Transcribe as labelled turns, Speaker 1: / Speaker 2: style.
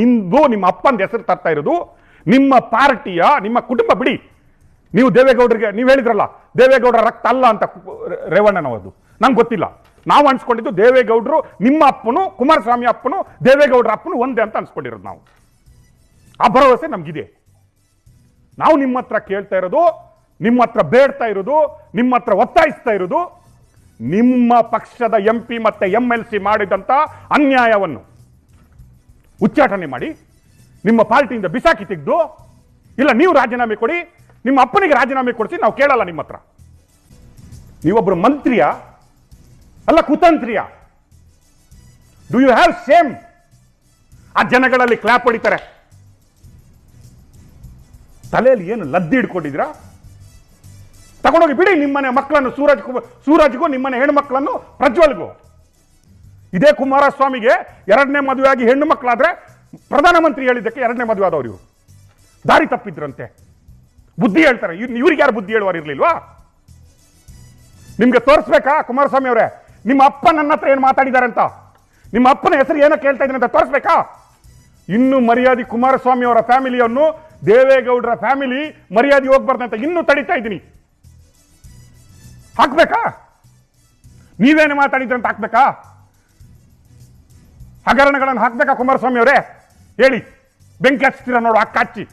Speaker 1: ಇಂದು ನಿಮ್ಮ ಅಪ್ಪನ ಹೆಸರು ತರ್ತಾ ಇರೋದು ನಿಮ್ಮ ಪಾರ್ಟಿಯ ನಿಮ್ಮ ಕುಟುಂಬ ಬಿಡಿ. ನೀವು ದೇವೇಗೌಡರಿಗೆ ನೀವು ಹೇಳಿದ್ರಲ್ಲ ದೇವೇಗೌಡರ ರಕ್ತ ಅಲ್ಲ ಅಂತ ರೇವಣ್ಣನವದು ನಂಗೆ ಗೊತ್ತಿಲ್ಲ. ನಾವು ಅನ್ಸ್ಕೊಂಡಿದ್ದು ದೇವೇಗೌಡರು ನಿಮ್ಮ ಅಪ್ಪನು ಕುಮಾರಸ್ವಾಮಿ ಅಪ್ಪನು ದೇವೇಗೌಡರ ಅಪ್ಪನು ಒಂದೇ ಅಂತ ಅನ್ಸ್ಕೊಂಡಿರೋದು ನಾವು. ಆ ಭರವಸೆ ನಮ್ಗಿದೆ. ನಾವು ನಿಮ್ಮ ಹತ್ರ ಕೇಳ್ತಾ ಇರೋದು, ನಿಮ್ಮ ಹತ್ರ ಬೇಡ್ತಾ ಇರೋದು, ನಿಮ್ಮ ಹತ್ರ ಒತ್ತಾಯಿಸ್ತಾ ಇರೋದು ನಿಮ್ಮ ಪಕ್ಷದ MP ಮತ್ತೆ MLC ಮಾಡಿದಂತ ಅನ್ಯಾಯವನ್ನು ಉಚ್ಚಾಟನೆ ಮಾಡಿ ನಿಮ್ಮ ಪಾರ್ಟಿಯಿಂದ ಬಿಸಾಕಿ ತೆಗೆದು, ಇಲ್ಲ ನೀವು ರಾಜೀನಾಮೆ ಕೊಡಿ, ನಿಮ್ಮ ಅಪ್ಪನಿಗೆ ರಾಜೀನಾಮೆ ಕೊಡಿಸಿ, ನಾವು ಕೇಳಲ್ಲ ನಿಮ್ಮ ಹತ್ರ. ನೀವೊಬ್ರು ಮಂತ್ರಿಯ ಅಲ್ಲ ಕುತಂತ್ರಿಯ? Do you have same? ಆ ಜನಗಳಲ್ಲಿ ಕ್ಲಾಪ್ ಹೊಡಿತಾರೆ. ತಲೆಯಲ್ಲಿ ಏನು ಲದ್ದಿ ಹಿಡ್ಕೊಂಡಿದ್ದೀರಾ? ತಗೊಂಡೋಗಿ ಬಿಡಿ ನಿಮ್ಮನೆ ಮಕ್ಕಳನ್ನು, ಸೂರಜ್ಗೂ ನಿಮ್ಮನೆ ಹೆಣ್ಣು ಮಕ್ಕಳನ್ನು ಪ್ರಜ್ವಲ್ಗೂ. ಇದೇ ಕುಮಾರಸ್ವಾಮಿಗೆ ಎರಡನೇ ಮದುವೆ ಆಗಿ ಹೆಣ್ಣು ಮಕ್ಕಳಾದ್ರೆ ಪ್ರಧಾನಮಂತ್ರಿ ಹೇಳಿದ್ದಕ್ಕೆ ಎರಡನೇ ಮದುವೆ ಆದವ್ರು ಇವರು ದಾರಿ ತಪ್ಪಿದ್ರಂತೆ. ಬುದ್ಧಿ ಹೇಳ್ತಾರೆ. ಇವ್ರಿಗೆ ಯಾರು ಬುದ್ಧಿ ಹೇಳುವಾರು ಇರ್ಲಿಲ್ವಾ? ನಿಮ್ಗೆ ತೋರಿಸ್ಬೇಕಾ ಕುಮಾರಸ್ವಾಮಿ ಅವರೇ ನಿಮ್ಮ ಅಪ್ಪ ನನ್ನ ಹತ್ರ ಏನು ಮಾತಾಡಿದ್ದಾರೆ ಅಂತ? ನಿಮ್ಮ ಅಪ್ಪನ ಹೆಸರು ಏನೋ ಕೇಳ್ತಾ ಇದ್ದೀನಿ ಅಂತ ತೋರಿಸ್ಬೇಕಾ? ಇನ್ನು ಮರ್ಯಾದೆ ಕುಮಾರಸ್ವಾಮಿ ಅವರ ಫ್ಯಾಮಿಲಿಯನ್ನು, ದೇವೇಗೌಡರ ಫ್ಯಾಮಿಲಿ ಮರ್ಯಾದೆ ಹೋಗ್ಬಾರ್ದಂತ ಇನ್ನೂ ತಡೀತಾ ಇದ್ದೀನಿ. ಹಾಕ್ಬೇಕಾ? ನೀವೇನು ಮಾತಾಡಿದ್ರಂತ ಹಾಕ್ಬೇಕಾ? ಹಗರಣಗಳನ್ನು ಹಾಕ್ಬೇಕಾ ಕುಮಾರಸ್ವಾಮಿ ಅವರೇ? ಹೇಳಿ, ಬೆಂಕಿ ಹಚ್ತೀರ ನೋಡು, ಅಕ್ಕ ಹಚ್ಚಿ.